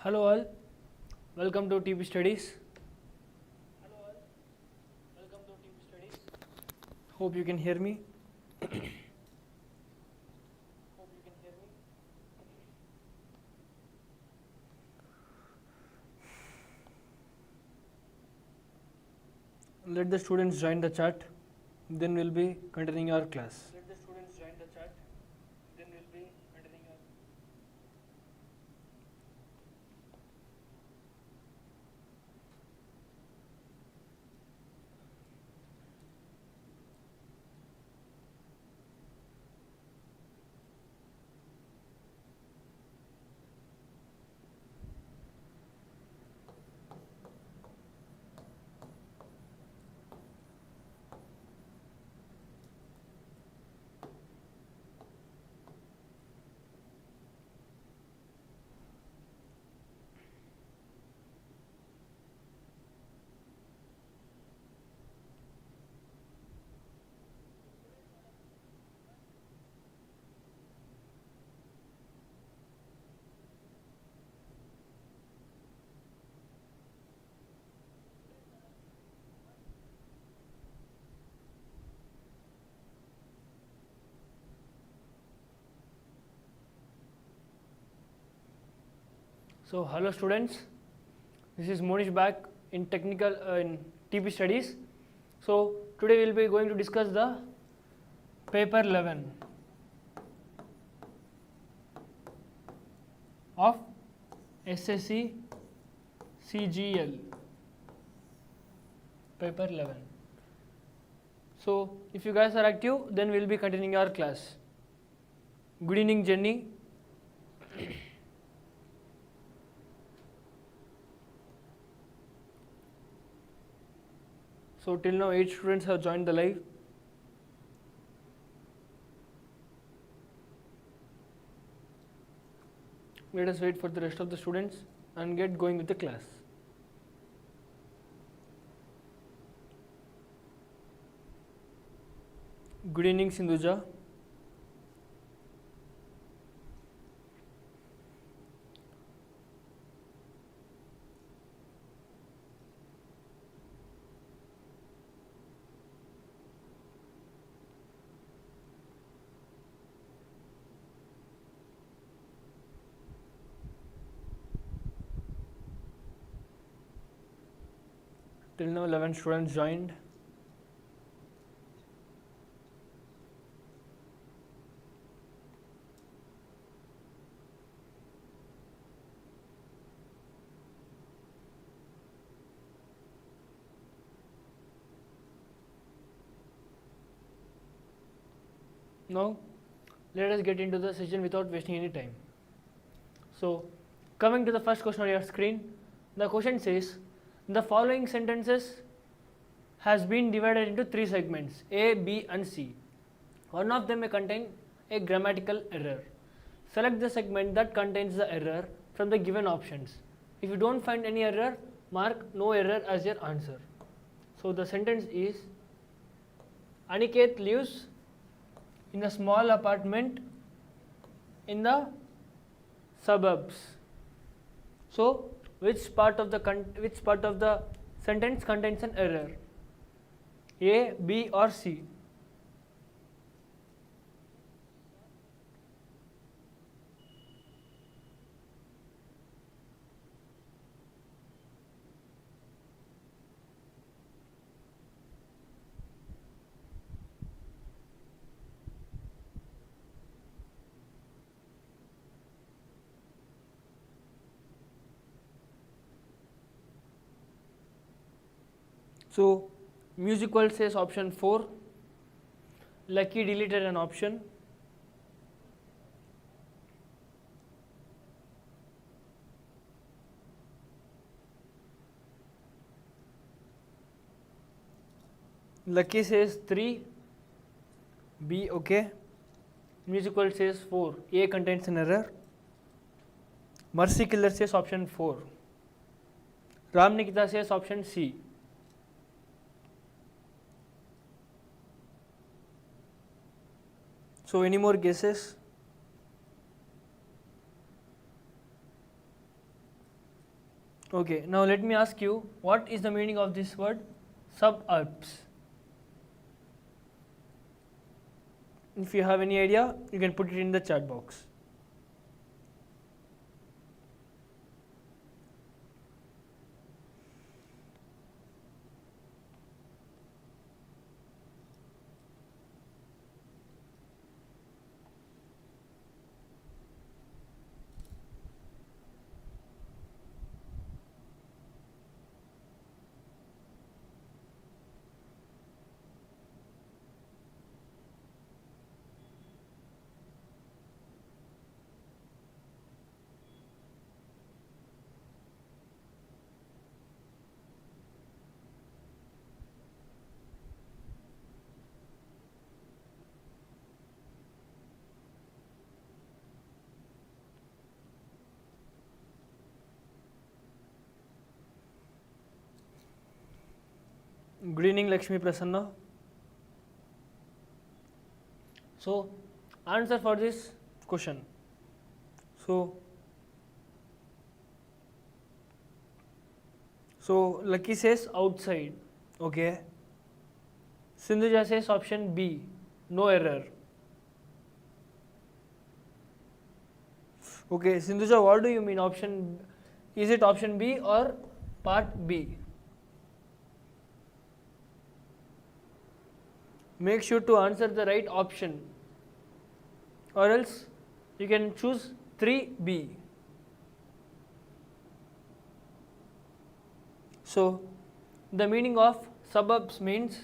Hello all, welcome to TP Studies. Hope you can hear me. Let the students join the chat, then we'll be continuing our class. So hello students, this is Monish back in TP Studies. So today we'll be going to discuss the paper 11 of SSC CGL, paper 11. So if you guys are active, then we'll be continuing our class. Good evening Jenny. So till now 8 students have joined the live. Let us wait for the rest of the students and get going with the class. Good evening Sindhuja. Till now 11 students joined. Now let us get into the session without wasting any time. So coming to the first question on your screen, the question says the following sentences has been divided into 3 segments A, B and C. One of them may contain a grammatical error. Select the segment that contains the error from the given options. If you don't find any error, mark no error as your answer. So the sentence is Aniket lives in a small apartment in the suburbs. So which part of the sentence contains an error? A, B or C? So Music World says option 4, Lucky deleted an option. Lucky says 3, B okay. Music World says 4, A contains an error. Mercy Killer says option 4. Ram Nikita says option C. So any more guesses? Okay, now let me ask you, what is the meaning of this word suburbs? If you have any idea, you can put it in the chat box. Good evening, Lakshmi Prasanna. So, answer for this question. So Lucky says outside. Okay. Sindhuja says option B, no error. Okay, Sindhuja, what do you mean option? Is it option B or part B? Make sure to answer the right option, or else you can choose 3B. So the meaning of suburbs means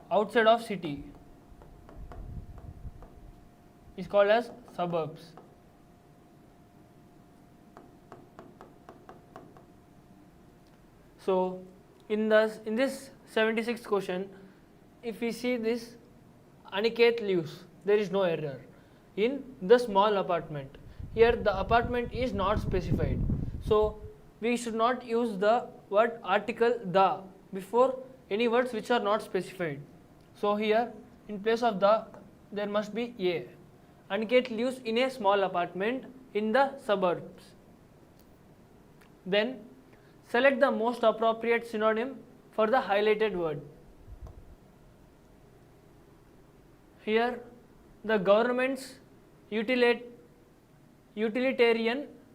outside of city is called as suburbs. So in this 76th question, if we see this, Aniket lives, there is no error. In the small apartment, here the apartment is not specified. So we should not use the word article the before any words which are not specified. So here in place of the, there must be A. Aniket lives in a small apartment in the suburbs. Then select the most appropriate synonym for the highlighted word. Here the government's utilitarian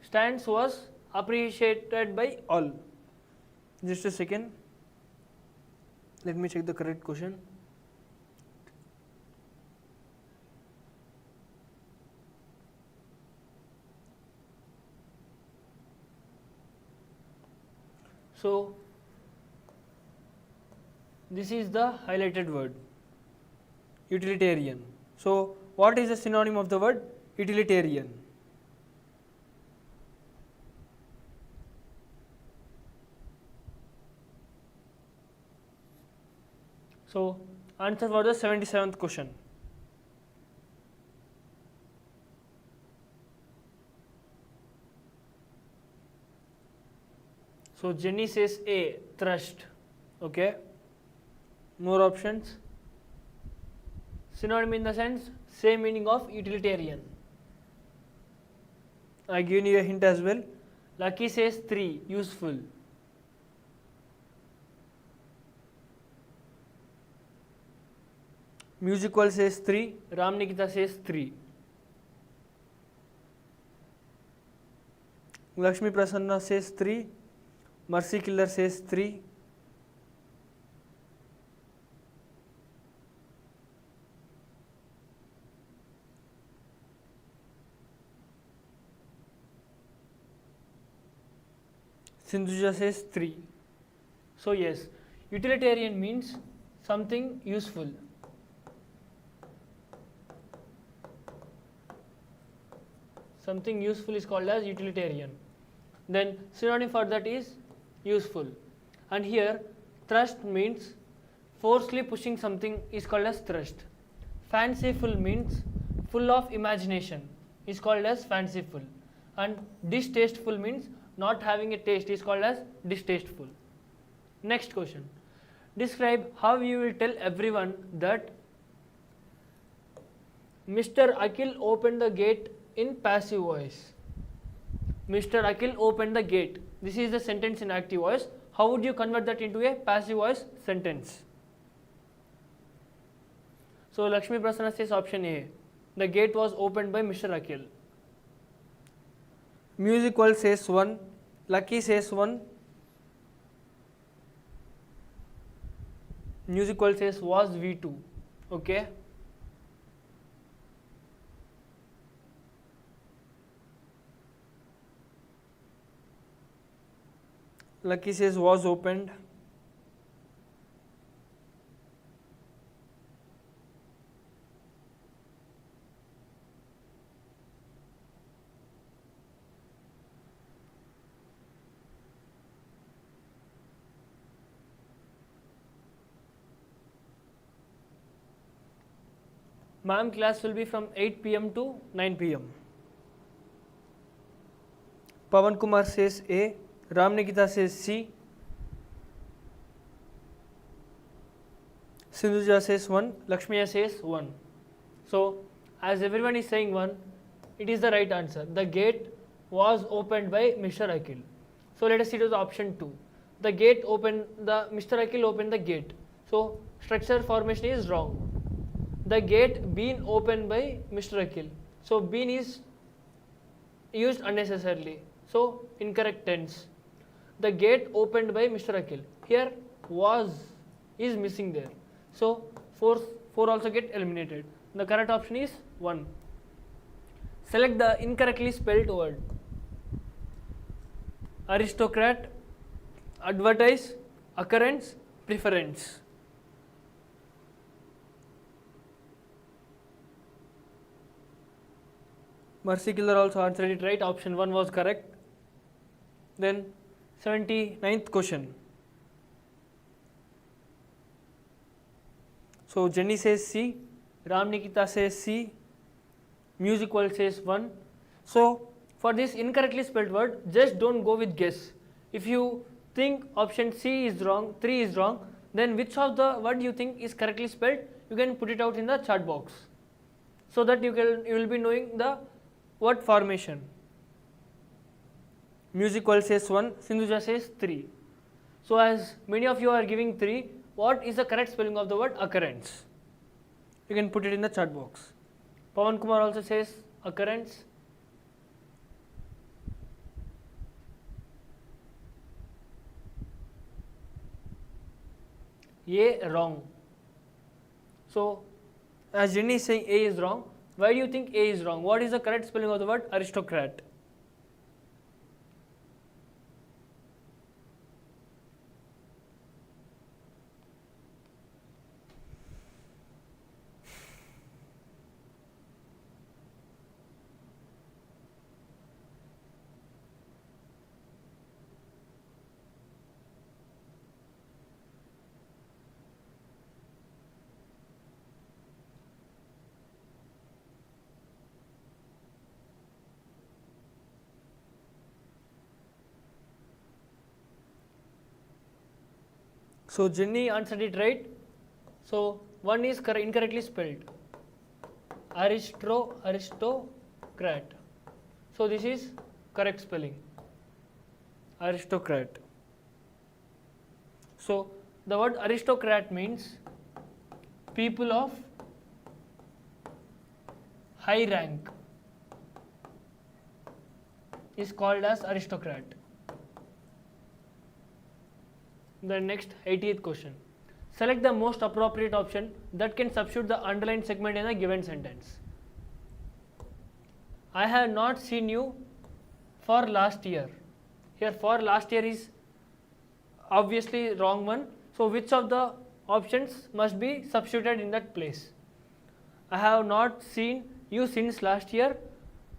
stance was appreciated by all. Just a second. Let me check the correct question. So this is the highlighted word, utilitarian. So what is the synonym of the word utilitarian? So answer for the 77th question. So Jenny says A, thrust. Okay. More options. Synonym in the sense, same meaning of utilitarian. I give you a hint as well. Lucky says 3, useful. Musical says 3, Ram Nikita says 3. Lakshmi Prasanna says 3, Mercy Killer says 3. Sindhuja says 3. So yes, utilitarian means something useful. Something useful is called as utilitarian. Then synonym for that is useful. And here thrust means forcefully pushing something is called as thrust. Fanciful means full of imagination is called as fanciful. And distasteful means not having a taste is called as distasteful. Next question. Describe how you will tell everyone that Mr. Akhil opened the gate in passive voice. Mr. Akhil opened the gate. This is the sentence in active voice. How would you convert that into a passive voice sentence? So Lakshmi Prasanna says option A. The gate was opened by Mr. Akhil. Music World says 1. Lucky says 1. Music World says was V2. Okay. Lucky says was opened. Ma'am, class will be from 8 p.m. to 9 p.m. Pavan Kumar says A. Ram Nikita says C. Sindhuja says 1. Lakshmiya says 1. So, as everyone is saying 1, it is the right answer. The gate was opened by Mr. Akhil. So, let us see to the option 2. The gate opened, Mr. Akhil opened the gate. So, structure formation is wrong. The gate been opened by Mr. Akhil. So, been is used unnecessarily. So, incorrect tense. The gate opened by Mr. Akhil. Here, was is missing there. So, 4 also get eliminated. The correct option is 1. Select the incorrectly spelled word. Aristocrat, advertise, occurrence, preference. Mercy Killer also answered it right. Option 1 was correct. Then 79th question. So Jenny says C, Ram Nikita says C, Music World says 1. So for this incorrectly spelled word, just don't go with guess. If you think option C is wrong, 3 is wrong, then which of the word you think is correctly spelled, you can put it out in the chat box, so that you will be knowing the word formation. Music World says 1, Sindhuja says 3. So as many of you are giving 3, what is the correct spelling of the word occurrence? You can put it in the chat box. Pavan Kumar also says occurrence. A wrong. So as Jenny is saying A is wrong, why do you think A is wrong? What is the correct spelling of the word aristocrat? So Jenny answered it right. So 1 is incorrectly spelled. Aristocrat. So this is correct spelling. Aristocrat. So the word aristocrat means people of high rank is called as aristocrat. The next 80th question. Select the most appropriate option that can substitute the underlined segment in a given sentence. I have not seen you for last year. Here for last year is obviously wrong one. So which of the options must be substituted in that place? I have not seen you since last year.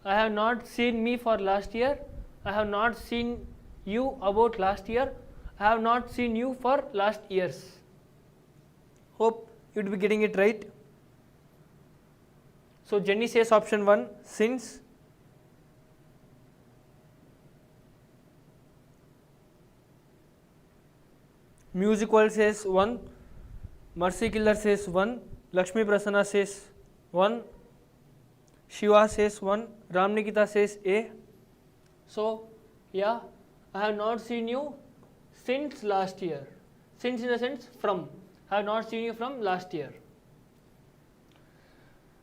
I have not seen me for last year. I have not seen you about last year. I have not seen you for last years. Hope you would be getting it right. So Jenny says option 1, since. Music World says 1. Mercy Killer says 1. Lakshmi Prasanna says 1. Shiva says 1. Ram Nikita says A. So yeah, I have not seen you since last year. Since in the sense from. I have not seen you from last year.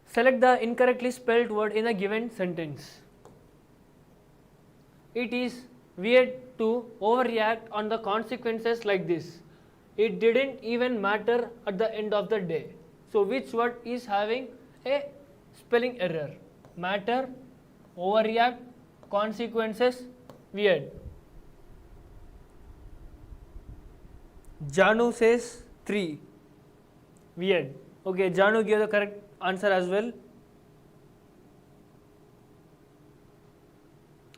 Select the incorrectly spelled word in a given sentence. It is weird to overreact on the consequences like this. It didn't even matter at the end of the day. So which word is having a spelling error? Matter, overreact, consequences, weird. Janu says 3. Weird. Okay, Janu gave the correct answer as well.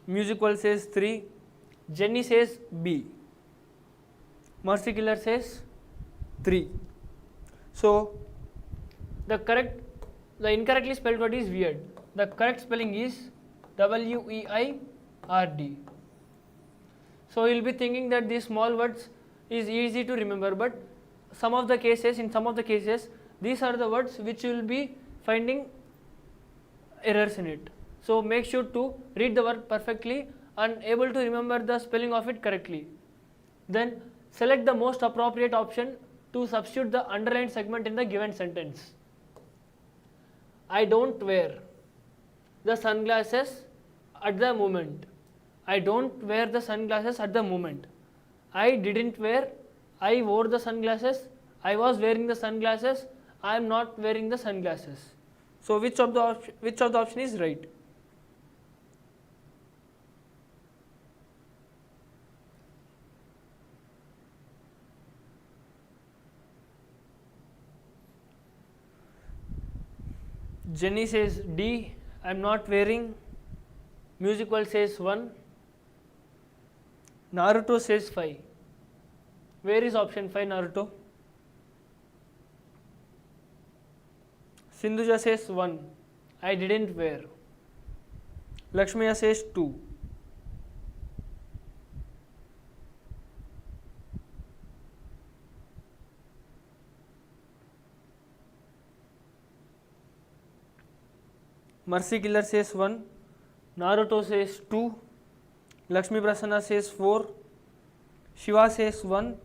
Music World says 3. Jenny says B. Mercy Killer says 3. So the incorrectly spelled word is weird. The correct spelling is W-E-I-R-D. So you will be thinking that these small words is easy to remember, but in some of the cases, these are the words which you will be finding errors in it. So make sure to read the word perfectly and able to remember the spelling of it correctly. Then select the most appropriate option to substitute the underlined segment in the given sentence. I don't wear the sunglasses at the moment. I don't wear the sunglasses at the moment. I didn't wear, I wore the sunglasses, I was wearing the sunglasses, I am not wearing the sunglasses. So which of the option is right? Jenny says D, I am not wearing. Music World says 1. Naruto says 5. Where is option 5, Naruto? Sindhuja says 1. I didn't wear. Lakshmiya says 2. Mercy Killer says 1. Naruto says 2. Lakshmi Prasanna says 4. Shiva says 1.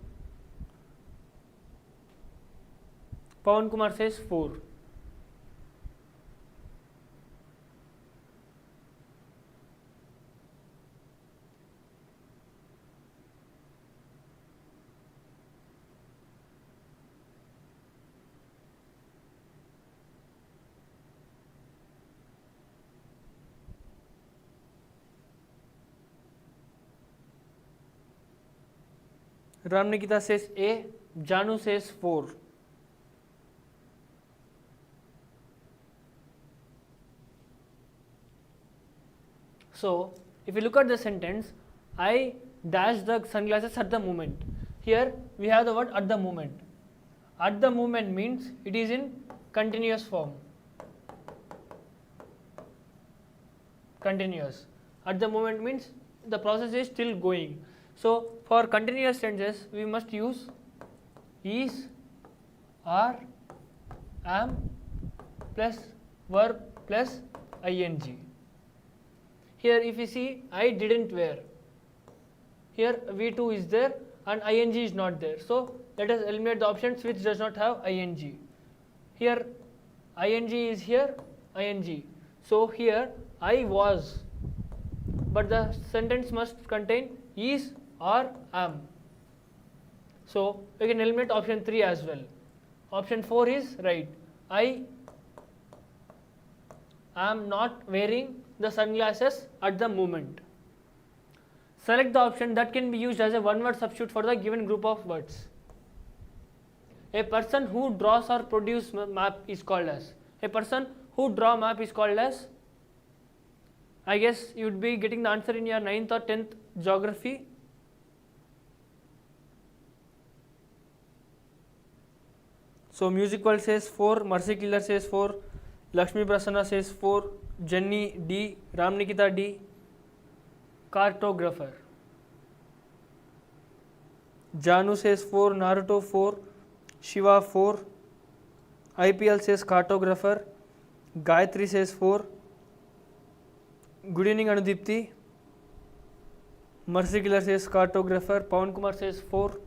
Pawan Kumar says 4. Ram Nikita says A. Janu says 4. So if you look at the sentence, I dash the sunglasses at the moment. Here we have the word at the moment. At the moment means it is in continuous form. Continuous. At the moment means the process is still going. So for continuous tenses we must use is, are, am plus verb plus ing. Here if you see, I didn't wear. Here V2 is there and ing is not there. So let us eliminate the options which does not have ing. Here ing is here, ing. So here I was, but the sentence must contain is or am. So we can eliminate option 3 as well. Option 4 is right. I am not wearing the sunglasses at the moment. Select the option that can be used as a one-word substitute for the given group of words. A person who draws or produces map is called as. A person who draw map is called as. I guess you would be getting the answer in your 9th or 10th geography. So Music World says 4, Mercy Killer says 4, Lakshmi Prasanna says 4, Jenny D, Ram Nikita D, cartographer. Janu says 4, Naruto 4, Shiva 4, IPL says cartographer, Gayatri says 4. Good evening Anudipti. Mercy Killer says cartographer. Pawan Kumar says 4.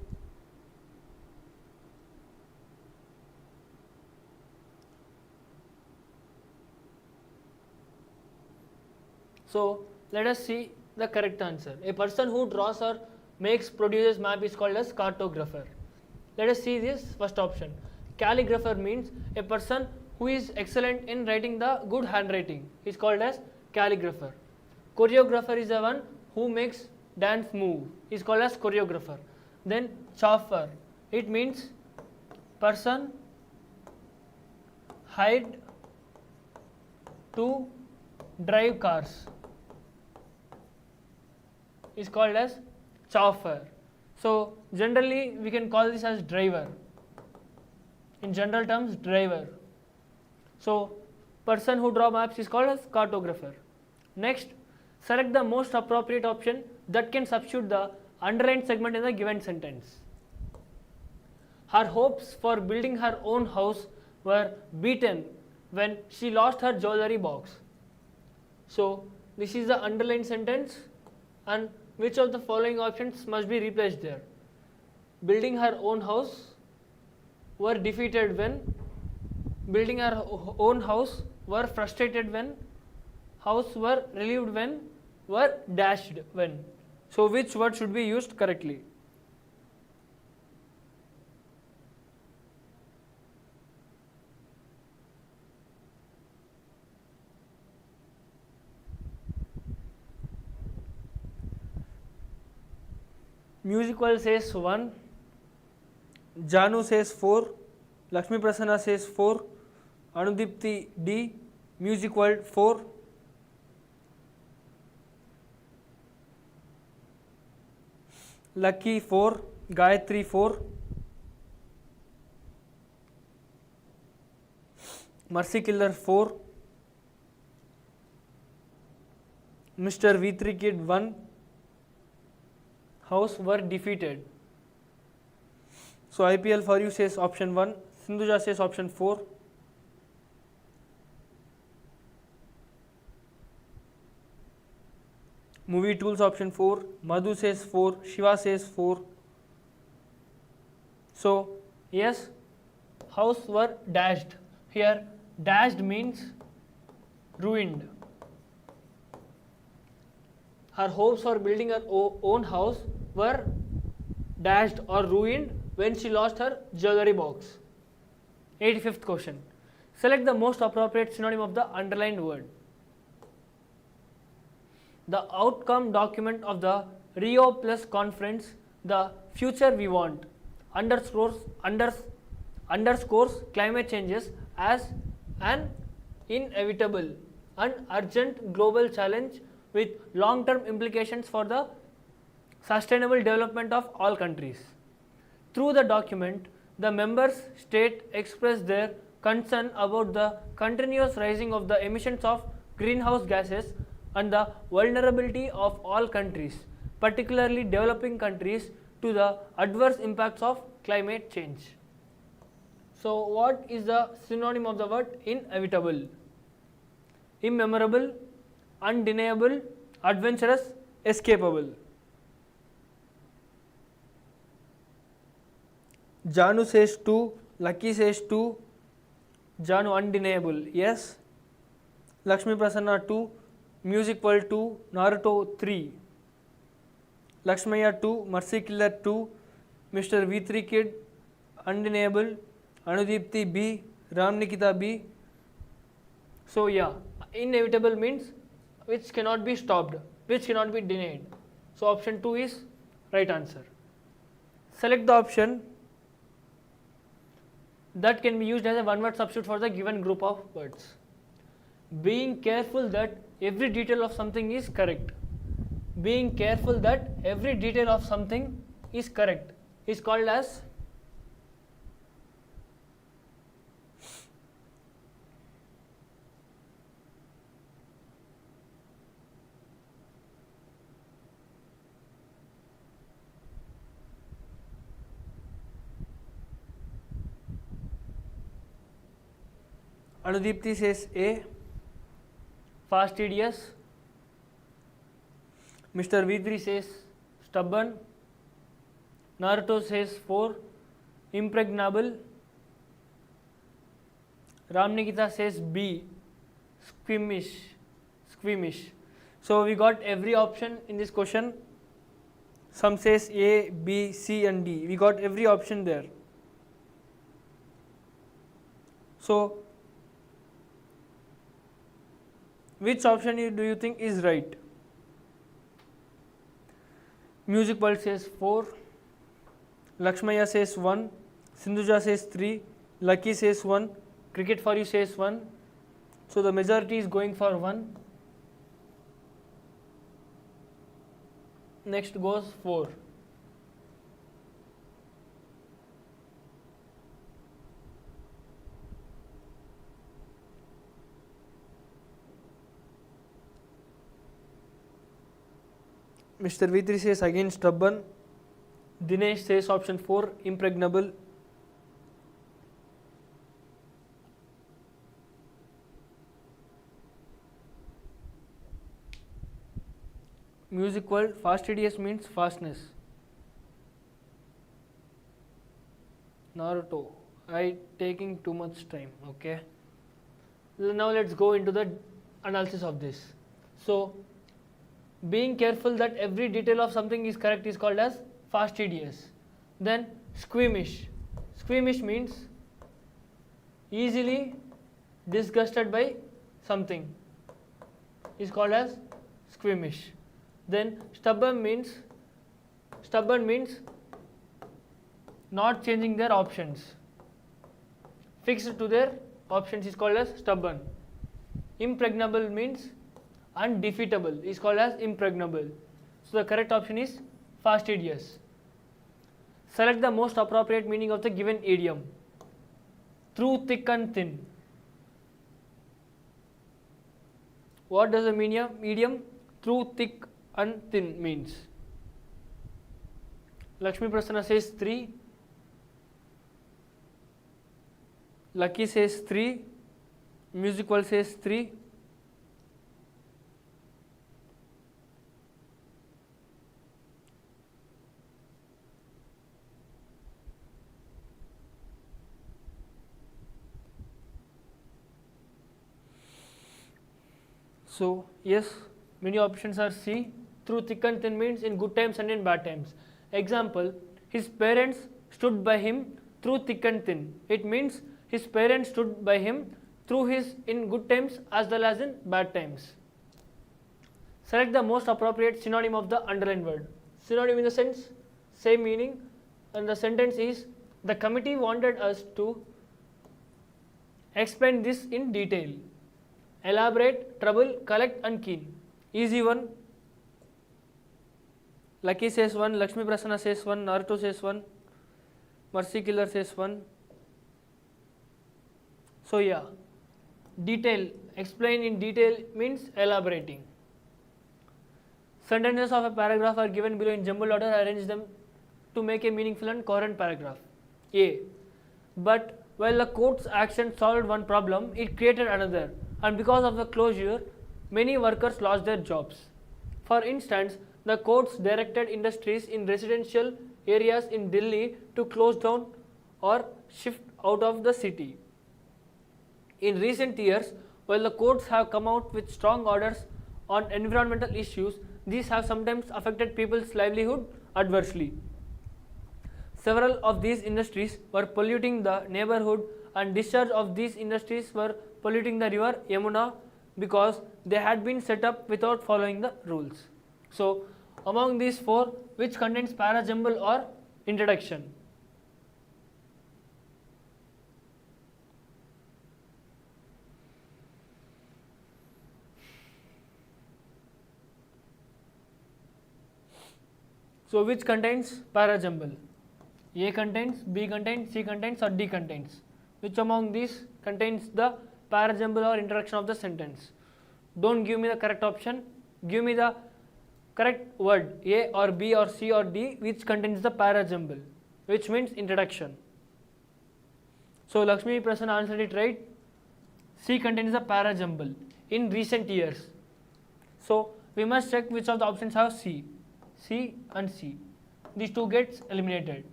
So let us see the correct answer. A person who draws or produces map is called as cartographer. Let us see this first option. Calligrapher means a person who is excellent in writing the good handwriting is called as calligrapher. Choreographer is the one who makes dance move is called as choreographer. Then chauffeur, it means person hired to drive cars is called as chauffeur. So generally we can call this as driver. In general terms, driver. So person who draw maps is called as cartographer. Next, select the most appropriate option that can substitute the underlined segment in the given sentence. Her hopes for building her own house were beaten when she lost her jewelry box. So this is the underlined sentence, and which of the following options must be replaced there? Building her own house were defeated when, building her own house were frustrated when, house were relieved when, were dashed when. So which word should be used correctly? Music world says 1, Janu says 4, Lakshmi Prasanna says 4, Anudipti D, Music world 4, Lucky 4, Gayatri 4, Mercy Killer 4, Mr. V3 Kid 1, house were defeated. So IPL for you says option 1, Sindhuja says option 4. Movie tools option 4, Madhu says 4, Shiva says 4. So yes, house were dashed. Here dashed means ruined. Her hopes for building her own house were dashed or ruined when she lost her jewelry box. 85th question. Select the most appropriate synonym of the underlined word. The outcome document of the Rio Plus conference, the future we want, underscores climate changes as an inevitable and urgent global challenge with long-term implications for the sustainable development of all countries. Through the document, the members state express their concern about the continuous rising of the emissions of greenhouse gases and the vulnerability of all countries, particularly developing countries, to the adverse impacts of climate change. So what is the synonym of the word inevitable? Immemorable, undeniable, adventurous, escapable. Janu says 2, Lucky says 2, Janu undeniable, yes. Lakshmi Prasanna 2, Music World 2, Naruto 3. Lakshmaya 2, Mercy Killer 2, Mr. V3 Kid undeniable, Anudipti B, Ram Nikita B. So yeah, inevitable means which cannot be stopped, which cannot be denied. So option 2 is right answer. Select the option that can be used as a one-word substitute for the given group of words. Being careful that every detail of something is correct. Being careful that every detail of something is correct is called as Anudipti says A, fast tedious. Mr. V3 says stubborn. Naruto says 4, impregnable. Ramnikita says B, squeamish. So we got every option in this question. Some says A, B, C and D. We got every option there. So which option do you think is right? Music World says 4, Lakshmaya says 1, Sindhuja says 3, Lucky says 1, Cricket for You says 1. So the majority is going for 1. Next goes 4. Mr. V3 says again stubborn. Dinesh says option 4, impregnable. Music World, fastidious means fastness. Naruto, I taking too much time. Okay. Now let's go into the analysis of this. So, being careful that every detail of something is correct is called as fastidious. Then squeamish. Squeamish means easily disgusted by something is called as squeamish. Then stubborn means not changing their options. Fixed to their options is called as stubborn. Impregnable means undefeatable is called as impregnable. So the correct option is fastidious. Select the most appropriate meaning of the given idiom. Through thick and thin. What does the idiom through thick and thin means? Lakshmi Prasanna says 3. Lucky says 3. Music World says 3. So yes, many options are C. Through thick and thin means in good times and in bad times. Example, his parents stood by him through thick and thin. It means his parents stood by him through his in good times as well as in bad times. Select the most appropriate synonym of the underlined word. Synonym in the sense, same meaning, and the sentence is, the committee wanted us to explain this in detail. Elaborate, trouble, collect and keen. Easy one. Lucky says 1, Lakshmi Prasanna says 1, Naruto says 1, Mercy Killer says 1. So yeah, detail, explain in detail means elaborating. Sentences of a paragraph are given below in jumbled order. Arrange them to make a meaningful and coherent paragraph. A. But while the court's action solved one problem, it created another, and because of the closure, many workers lost their jobs. For instance, the courts directed industries in residential areas in Delhi to close down or shift out of the city. In recent years, while the courts have come out with strong orders on environmental issues, these have sometimes affected people's livelihood adversely. Several of these industries were polluting the neighborhood, and discharge of these industries were polluting the river Yamuna because they had been set up without following the rules. So, among these 4, which contains parajumble or introduction? So, which contains parajumble? A contains, B contains, C contains or D contains? Which among these contains the parajumble or introduction of the sentence? Don't give me the correct option, give me the correct word A or B or C or D which contains the parajumble, which means introduction. So Lakshmi Prasanna answered it right. C contains the parajumble in recent years. So we must check which of the options have C. C and C. These two gets eliminated.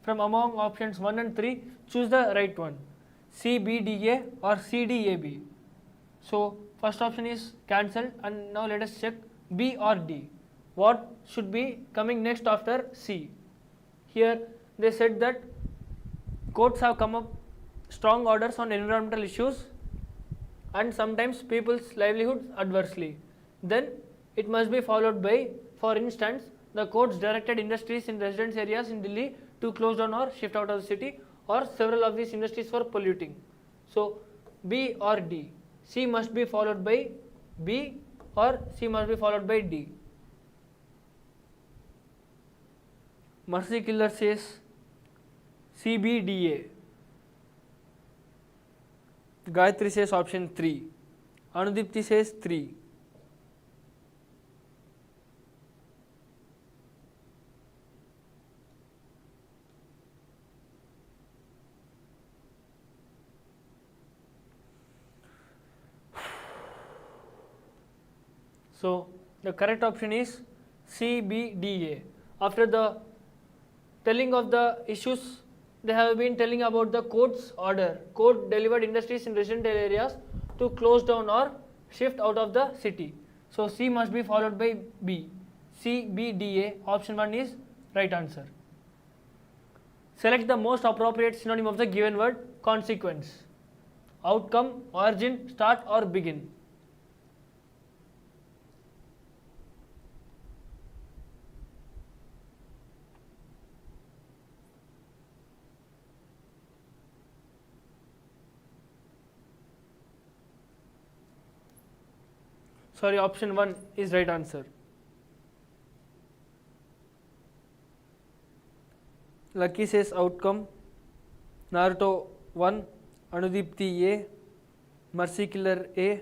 From among options 1 and 3, choose the right one. C, B, D, A or C, D, A, B. So first option is cancelled, and now let us check B or D. What should be coming next after C? Here they said that courts have come up strong orders on environmental issues and sometimes people's livelihoods adversely. Then it must be followed by, for instance, the courts directed industries in residence areas in Delhi to close down or shift out of the city, or several of these industries were polluting. So B or D. C must be followed by B or C must be followed by D. Mercy Killer says CBDA. Gayatri says option 3. Anudipti says 3. So the correct option is CBDA. After the telling of the issues, they have been telling about the court's order. Court delivered industries in residential areas to close down or shift out of the city. So C must be followed by B. CBDA, option 1 is right answer. Select the most appropriate synonym of the given word consequence. Outcome, origin, start or begin. Sorry, option 1 is right answer. Lucky says outcome. Naruto 1, Anudipti A, Mercy Killer A,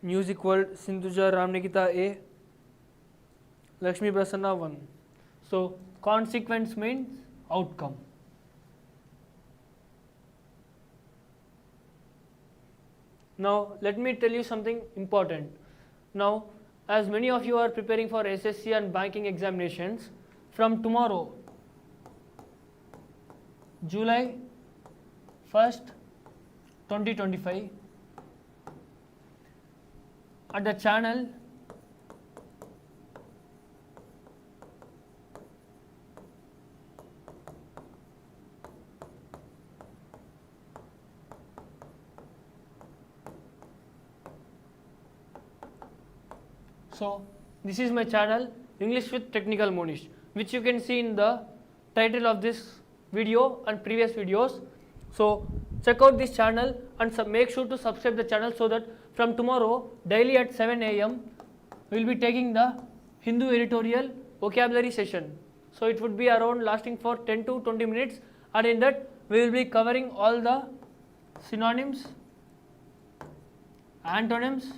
Music World Sindhuja Ramnikita A, Lakshmi Prasanna 1. So consequence means outcome. Now let me tell you something important. Now, as many of you are preparing for SSC and banking examinations, from tomorrow, July 1st, 2025, at the channel So this is my channel, English with Technical Monish, which you can see in the title of this video and previous videos. So check out this channel and make sure to subscribe the channel, so that from tomorrow daily at 7 AM we will be taking the Hindu editorial vocabulary session. So it would be around lasting for 10 to 20 minutes, and in that we will be covering all the synonyms, antonyms,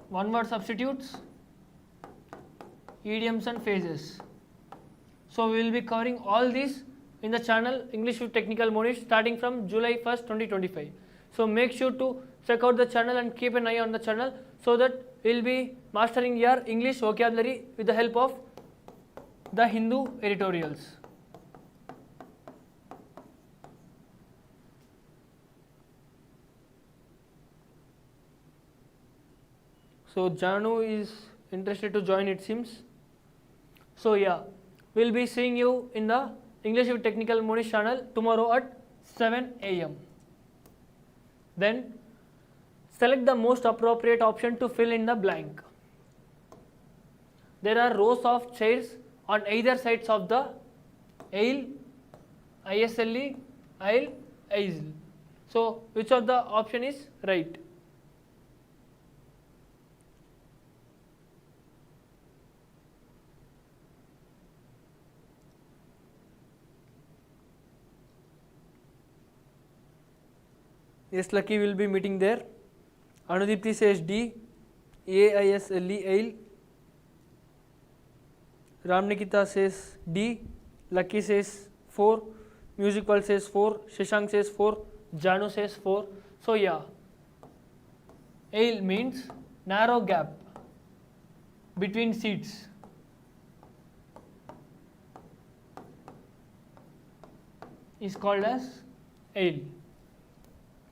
one word substitutes, idioms and phrases. So we will be covering all these in the channel English with Technical Monish starting from July 1st, 2025. So make sure to check out the channel and keep an eye on the channel, so that we will be mastering your English vocabulary with the help of the Hindu editorials. So Janu is interested to join, it seems. So yeah, we'll be seeing you in the English with Technical Monish channel tomorrow at 7 AM. Then select the most appropriate option to fill in the blank. There are rows of chairs on either sides of the aisle, ISLE, aisle, aisle. So which of the option is right? Yes, Lucky will be meeting there. Anudipti says D, AISLE, aisle. Ramnikita says D, Lucky says 4, Music World says 4, Shashank says 4, Janu says 4. So yeah, aisle means narrow gap. between seats is called as ale.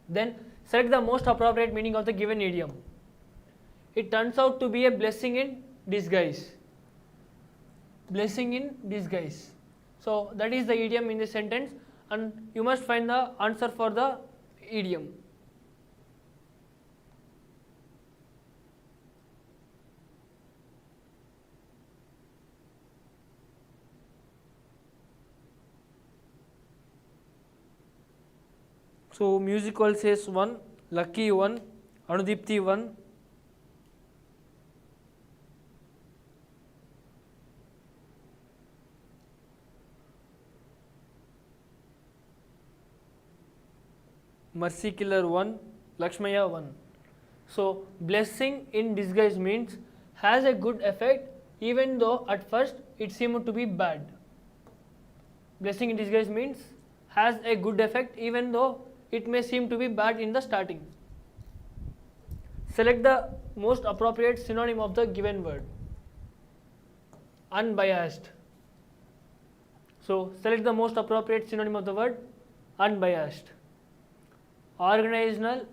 Then select the most appropriate meaning of the given idiom. It turns out to be a blessing in disguise. Blessing in disguise. So that is the idiom in this sentence, and you must find the answer for the idiom. So musical says 1, Lucky 1, Anudipti 1, Mercy Killer 1, Lakshmaya 1. So blessing in disguise means has a good effect even though at first it seemed to be bad. Blessing in disguise means has a good effect even though it may seem to be bad in the starting. Select the most appropriate synonym of the given word. Unbiased. So select the most appropriate synonym of the word unbiased. Organizational,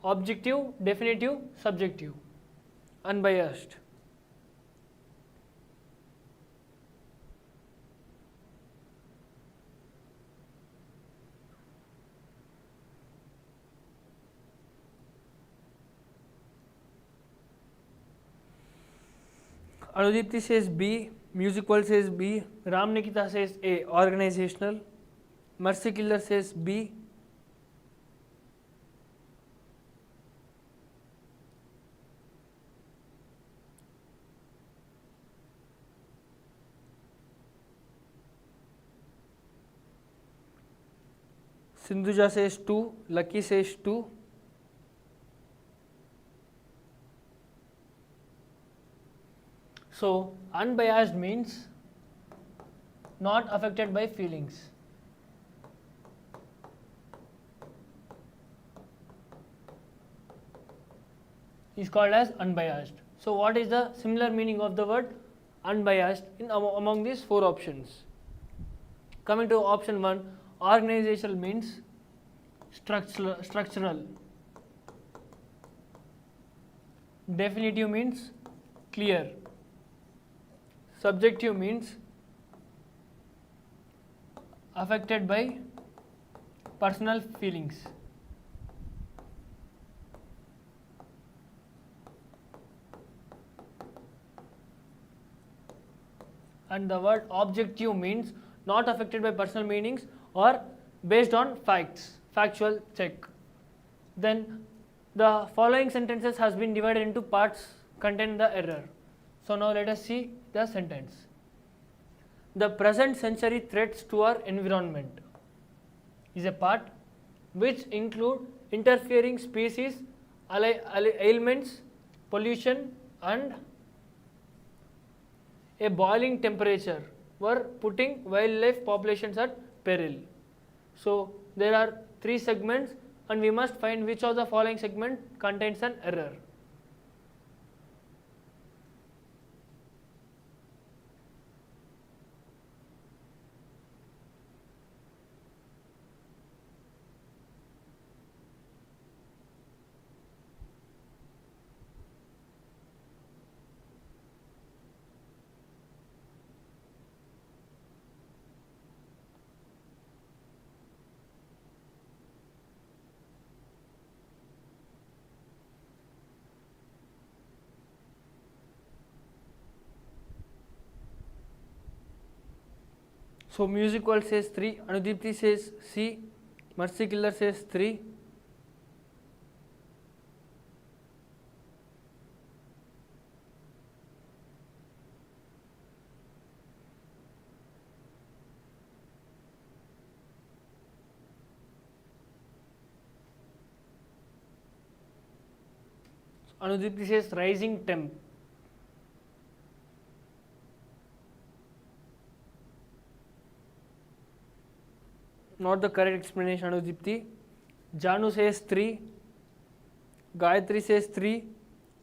objective, definitive, subjective. Unbiased. Anudipti says B, Musical says B, Ram Nikita says A, organizational, Mercy Killer says B, Sindhuja says 2, Lucky says 2, so unbiased means not affected by feelings. Is called as unbiased. So what is the similar meaning of the word unbiased in among these 4 options? Coming to option 1, organizational means structural. Definitive means clear. Subjective means affected by personal feelings. And the word objective means not affected by personal meanings or based on facts, factual check. Then the following sentences has been divided into parts contain the error. So now let us see the sentence. The present century threats to our environment is a part which include interfering species, ailments, pollution and a boiling temperature were putting wildlife populations at peril. So there are 3 segments and we must find which of the following segment contains an error. So Musical says 3, Anudipti says C, Mercy Killer says 3, Anudipti says rising temp. Not the correct explanation, Anudipti. Janu says 3, Gayatri says 3,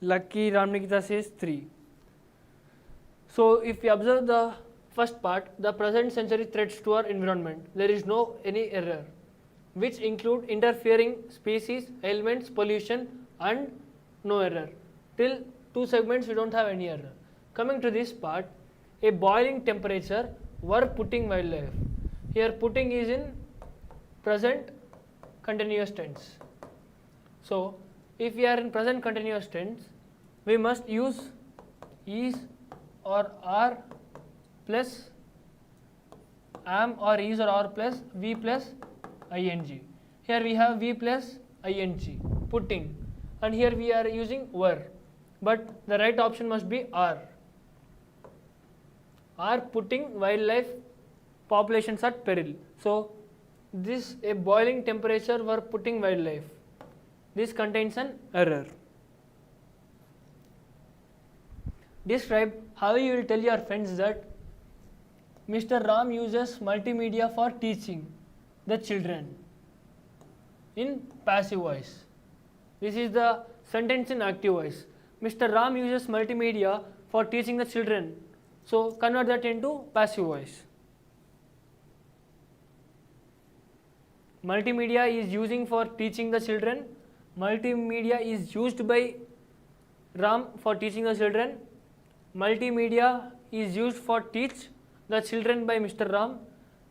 Lucky Ramnikita says 3. So if we observe the first part, the present century threats to our environment, there is no any error, which include interfering species, elements, pollution, and no error. Till 2 segments we don't have any error. Coming to this part, a boiling temperature were putting wildlife. Here putting is in present continuous tense. So if we are in present continuous tense, we must use is or are plus am or is or are plus v plus ing. Here we have v plus ing, putting, and here we are using were, but the right option must be are putting wildlife populations at peril. So this a boiling temperature were putting wildlife, this contains an error. Describe how you will tell your friends that Mr. Ram uses multimedia for teaching the children in passive voice. This is the sentence in active voice. Mr. Ram uses multimedia for teaching the children. So convert that into passive voice. Multimedia is using for teaching the children. Multimedia is used by Ram for teaching the children. Multimedia is used for teach the children by Mr. Ram.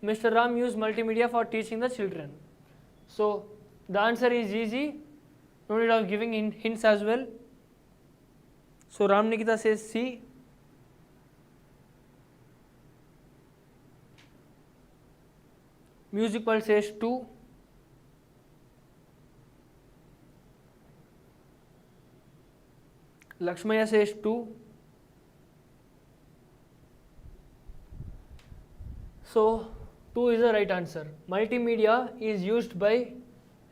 Mr. Ram used multimedia for teaching the children. So the answer is easy. No need of giving hints as well. So Ram Nikita says C. Music World says 2. Lakshmaya says 2. So 2 is the right answer. Multimedia is used by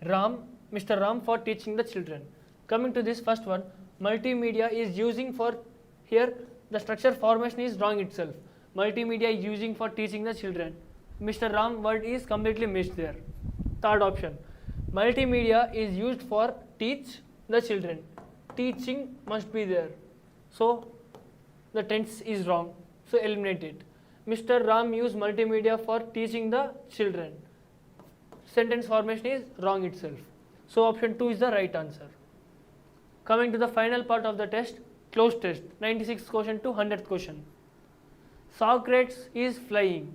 Mr. Ram for teaching the children. Coming to this first one, multimedia is using for, here the structure formation is wrong itself. Multimedia is using for teaching the children. Mr. Ram word is completely missed there. Third option, multimedia is used for teach the children. Teaching must be there. So the tense is wrong. So eliminate it. Mr. Ram used multimedia for teaching the children. Sentence formation is wrong itself. So option 2 is the right answer. Coming to the final part of the test, closed test, 96th question to 100th question. Socrates is flying.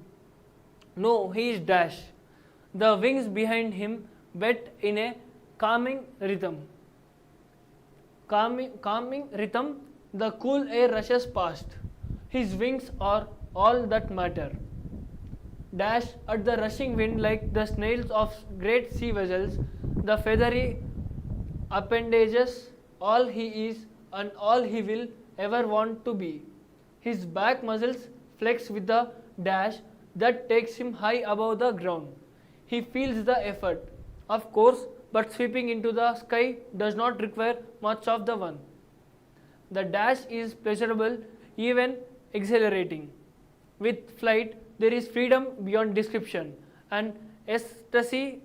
No, he is dash. The wings behind him beat in a calming rhythm. Calming rhythm, the cool air rushes past. His wings are all that matter. Dash at the rushing wind like the snails of great sea vessels, the feathery appendages, all he is and all he will ever want to be. His back muscles flex with the dash that takes him high above the ground. He feels the effort, of course, but sweeping into the sky does not require much of the one. The dash is pleasurable, even exhilarating. With flight, there is freedom beyond description and ecstasy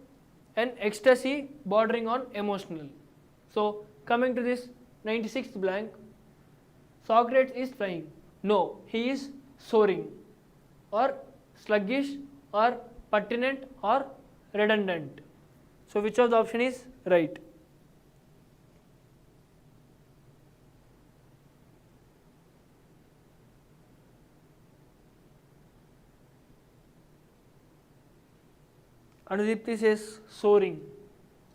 bordering on emotional. So, coming to this 96th blank, Socrates is flying. No, he is soaring, or sluggish, or pertinent, or redundant. So, which of the option is right? Anudipti says soaring,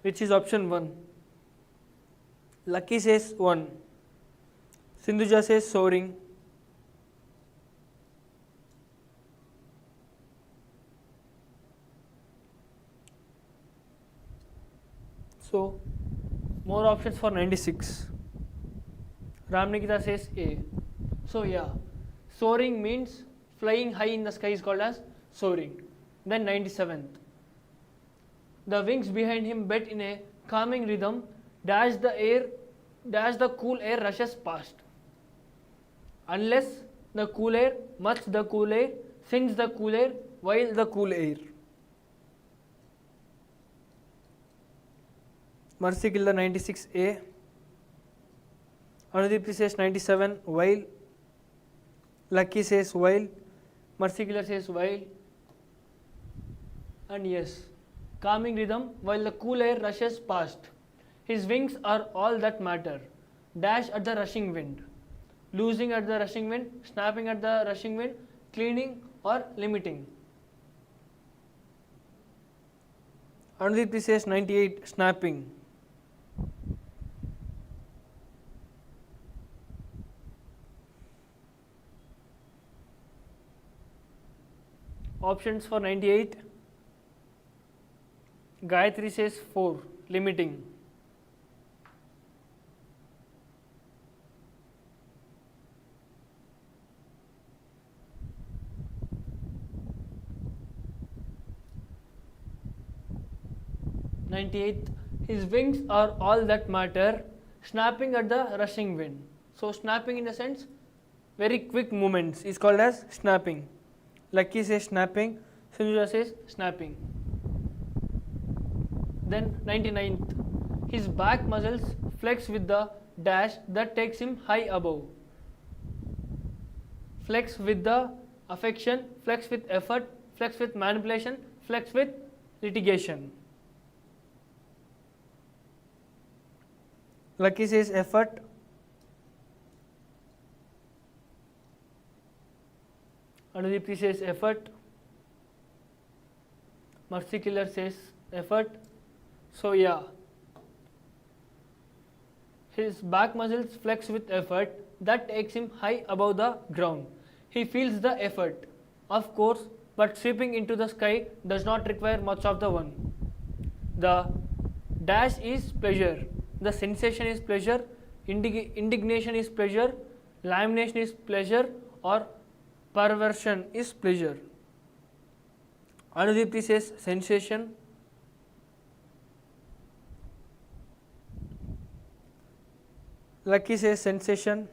which is option 1. Lucky says 1. Sindhuja says soaring. So, more options for 96. Ram Nikita says A. So, yeah, soaring means flying high in the sky is called as soaring. Then 97th. The wings behind him beat in a calming rhythm, dash the cool air rushes past. Unless the cool air, much the cool air, since the cool air, while the cool air. Mercy Killa 96A. Anudipti says 97, while. Lucky says while. Mercy Killer says while. And yes, calming rhythm while the cool air rushes past. His wings are all that matter. Dash at the rushing wind. Losing at the rushing wind, snapping at the rushing wind, cleaning or limiting. Anudipti says 98, snapping. Options for 98. Gayatri says 4, limiting. His wings are all that matter, snapping at the rushing wind. So snapping in the sense, very quick movements is called as snapping. Lucky says snapping, Sinjuja says snapping. Then 99th, his back muscles flex with the dash that takes him high above. Flex with the affection, flex with effort, flex with manipulation, flex with litigation. Lucky says effort. Anudipti says effort. Mercy Killer says effort. So yeah, his back muscles flex with effort that takes him high above the ground. He feels the effort, of course, but sweeping into the sky does not require much of the one. The dash is pleasure. The sensation is pleasure, indignation is pleasure, lamination is pleasure, or perversion is pleasure. Anudipti says sensation. Lucky says sensation.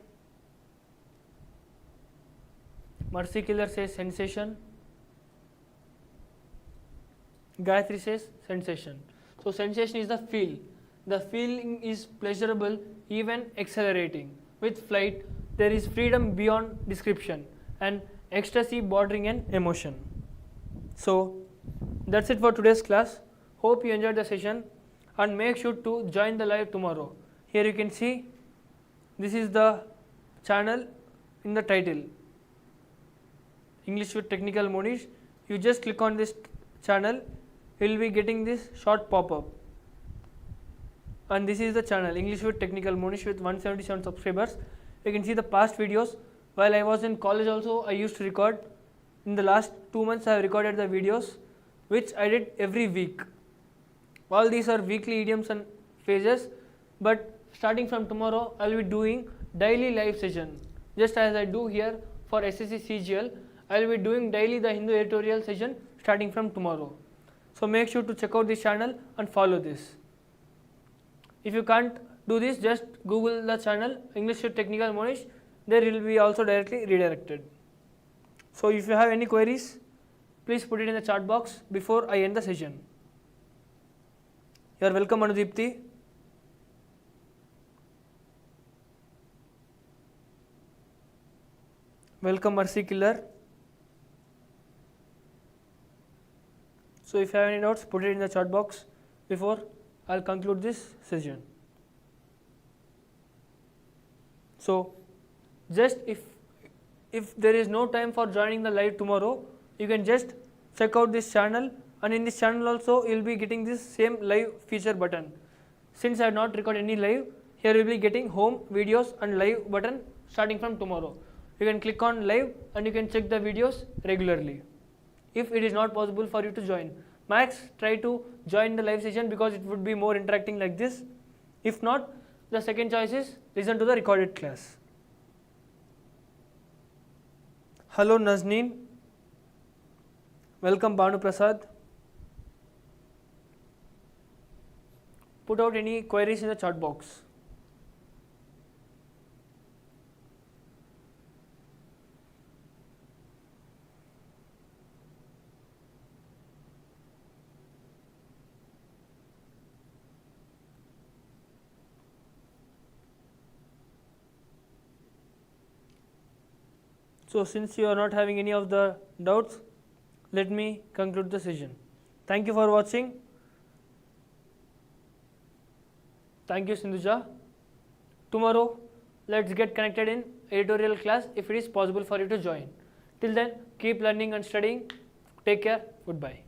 Mercy Killer says sensation. Gayatri says sensation. So sensation is the feel. The feeling is pleasurable, even exhilarating. With flight, there is freedom beyond description and ecstasy bordering an emotion. So that's it for today's class. Hope you enjoyed the session and make sure to join the live tomorrow. Here you can see this is the channel in the title, English with Technical Monish. You just click on this channel, you will be getting this short pop-up. And this is the channel, English with Technical Monish, with 177 subscribers. You can see the past videos. While I was in college also, I used to record. In the last 2 months, I have recorded the videos, which I did every week. All these are weekly idioms and phrases, but starting from tomorrow, I will be doing daily live session. Just as I do here for SSC CGL, I will be doing daily the Hindu editorial session starting from tomorrow. So make sure to check out this channel and follow this. If you can't do this, just Google the channel English with Technical Monish. There you will be also directly redirected. So if you have any queries, please put it in the chat box before I end the session. You are welcome, Anudipti. Welcome, Mercy Killer. So if you have any doubts, put it in the chat box before I will conclude this session. So just if there is no time for joining the live tomorrow, you can just check out this channel, and in this channel also you will be getting this same live feature button. Since I have not recorded any live, here you will be getting home, videos and live button starting from tomorrow. You can click on live and you can check the videos regularly. If it is not possible for you to join, max try to join the live session because it would be more interacting like this. If not, the second choice is listen to the recorded class. Hello Nazneen, welcome Banu Prasad. Put out any queries in the chat box. So since you are not having any of the doubts, let me conclude the session. Thank you for watching. Thank you, Sindhuja. Tomorrow, let's get connected in editorial class if it is possible for you to join. Till then, keep learning and studying. Take care. Goodbye.